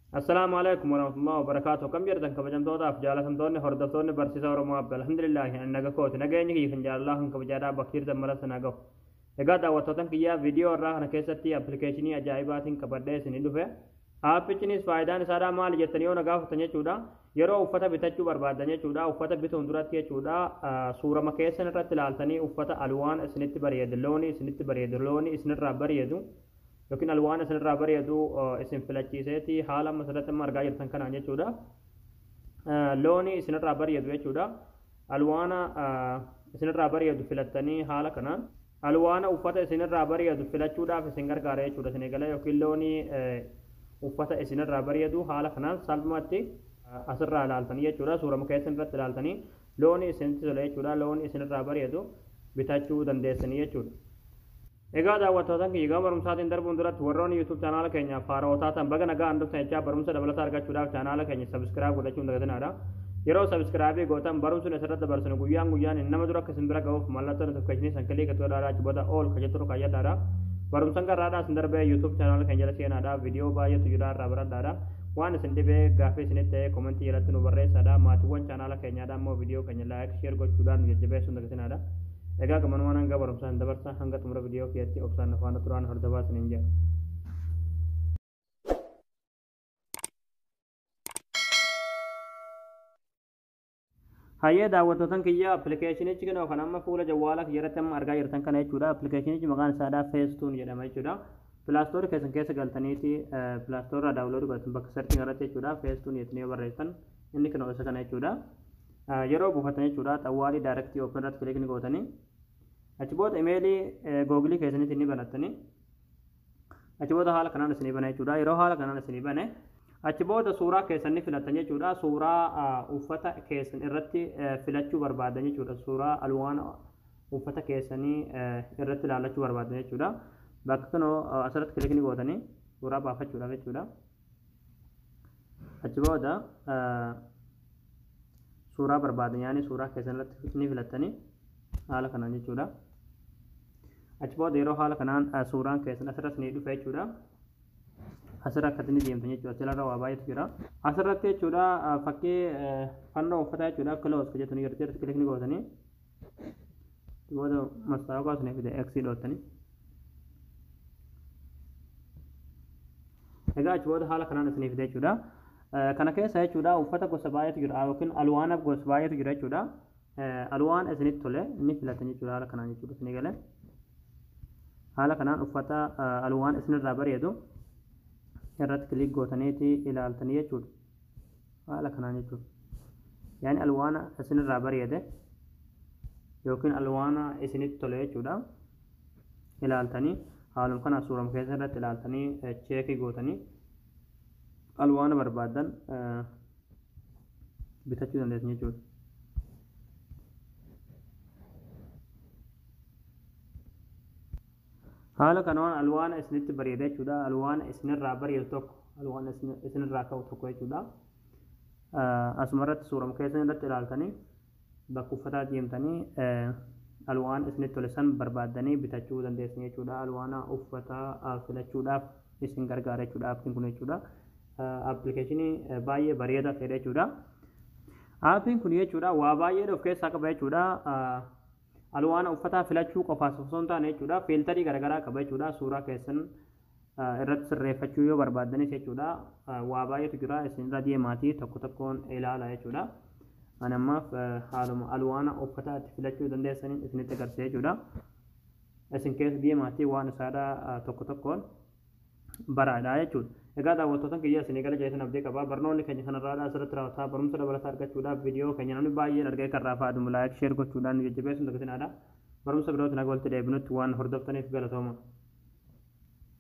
السلام عليكم ورحمة الله وبركاته. كم جرتن كبجن تودا في جالة سمتوني هردفتوني برسيسا ورمو عبد الحمد لله أن نجاكوت نجاني كي فنجال الله كبجادا بكير دمرة سنجاو. إجادا وتوتن كيا فيديو راه نكيستي أبليكيشني أجايبات كبردة سندوفه. आप पिछनिस फायदा सारा माल जतनियों नगा तने चूड़ा यरो उफता बितचु बर्बादने चूड़ा उफता बित उंदुरत के चूड़ा सूरम केसन रतलालतनी उफता अलवान स्नित बरियदलोनी स्नित बरियदलोनी स्नित रबर यदु लेकिन अलवान स्नित रबर यदु इसम फिलची से थी हाल मसरत मरगा यतन कनाने चूड़ा लोनी स्नित रबर यदु चूड़ा अलवाना स्नित रबर यदु फिलतनी हाल कना अलवाना उफता स्नित रबर यदु फिलचूड़ा फिंगर कारे चूड़ा सनेगले किलोनी उफ़्फ़ता इस्न रबरियदु हाल खनाल सल्मती असर लालतनी ये चूड़ा सूरम कैसन रत लालतनी लोन इस्न चले चूड़ा लोन इस्न रबरियदु बिताचू दंदेसनी ये चूड़ा एगा दावत होता कि एगा बरम साथ इंदर बुंदरा थोरोनी यूट्यूब चैनल केन्या फारो होता था बगन अगा अंदर से चा बरम से डबल सार का चूड़ा चैनल केन्या सब्सक्राइब होता चुंदा गदना रा यरो सब्सक्राइब गौतम बरम सुने सरत बरसन गुयां इन्नमदुरा कसिंदरा गौ मल्लतर कजनी संकली कतोरा रा चुबदा ओल खजतरो काया दारा barum sangka rada संदर्भ YouTube channel kenjala sian ada video ba ya tujuda rabra dara wan sendebe gafe sinete comment yala tunu barre sada matuan channel kenya da mo video kenya like share go chudan ye jebe sunda kesina ada ega kamanwana ga barum san dabarsa hanga tumra video kiyati opsan fana turan hardaba sininja هاي دعوتهم كيا application إيش كنا وخنا ما فولا جوالك يرتم أرجع يرتم كنا يجورا application إيش مكان سادا فيستون يلا ما يجورا بلاستور كيسن كيس قالتني تي بلاستور داونلود قلتن بس searching أرتي يجورا فيستون يتني وريتن إني كنا وسا كنا يجورا يرو بوفتني يجورا توالي direct open رات كليك نقولتني أشبوت إيميلي جوجلي كيسن تني بناتني أشبوت حال كنا نسني بنا يجورا يرو حال كنا نسني بنا أشبوت سورة كيسن فلتني جورا سورة وفتا كيسن إرتي فلتشو بربادني جورا سورة ألوان وفتا كيسني إرتي لالچو بربادني جورا بكتنو أسرت كليكني قوتني سورة بافا جورا جورا أشبوت سورة بربادني يعني سورة كيسن إرتي فلتني حال كناني جورا أشبوت يرو حال كنان سورة كيسن أسرت نيدو في جورا asirra akkatini deemtan jechuudha telarra waa baay'eetu jira asirratti jechuudha fakkii fannoo uffataa jechuudha close jetanii gartee irratti kilikni gootanii booda mastaa kaasnee fide exit dhootanii egaa achi booda haala kanaan isinii fide jechuudha kana keessa jechuudha uffata gosa baay'eetu jira yookiin alwaana gosa baay'eetu jira jechuudha alwaan isinitti tole inni filatan jechuudha haala kanaan jechuudha isinii galee haala kanaan uffata alwaan isinirraa bareedu irratti kilik gootaniiti ilaaltanii jechuudha haala kanaan jechuudha yaani alwaana isinirraa bareede yookiin alwaana isinitti tole jechuudha ilaaltanii haaluma kana suurama keessa irratti ilaaltanii cheekii gootanii alwaana barbaadan bitachuu dandeessan jechuudha haala kanaan alwaana isinitti bareeda jechuudha alwaana isinirraa bareedu tokko alwaana isinirraa ka'u tokko jechuudha asumarratti suurama keessa irratti ilaaltanii bakka uffataa deemtanii alwaana isinitti tole san barbaadanii bitachuu dandeessan jechuudha alwaana uffataa filachuudhaaf isin gargaara jechuudha aappiin kun jechuudha appilikeeshinii baay'ee bareedaa ta'edha jechuudha aappiin kun jechuudha waa baay'ee of keessaa qaba jechuudha alwaana uffataa filachuu qofaas osoo hin taane jechuudha fiiltarii garaagaraa qaba jechuudha suuraa keessan irratti sirreeffachuu yoo barbaaddanis jechuudha waa baay'eetu jira isinirra deemaatii tokko tokkoon ilaala jechuudha ani ammaaf haaluma alwaana uffataa itti filachuu dandeessaniin isinitti agarsiisa jechuudha isin keessa deemaatii waan isaadha tokko tokkoon baraadha jechuudha egaa daawwattoota kiyya isinii gala jeesan abdii qabaa barnoonni keenya kanarraadha asirratti raawwataa barumsa dabalataa argachuudhaaf viidiyoo keenya namni baay'een argee kan raafaadhumu laayik sheer gochuudhaan jajjabeessuun dagatinaadha barumsa birootti naga walitti deebinutti waan hordoftaniif galatooma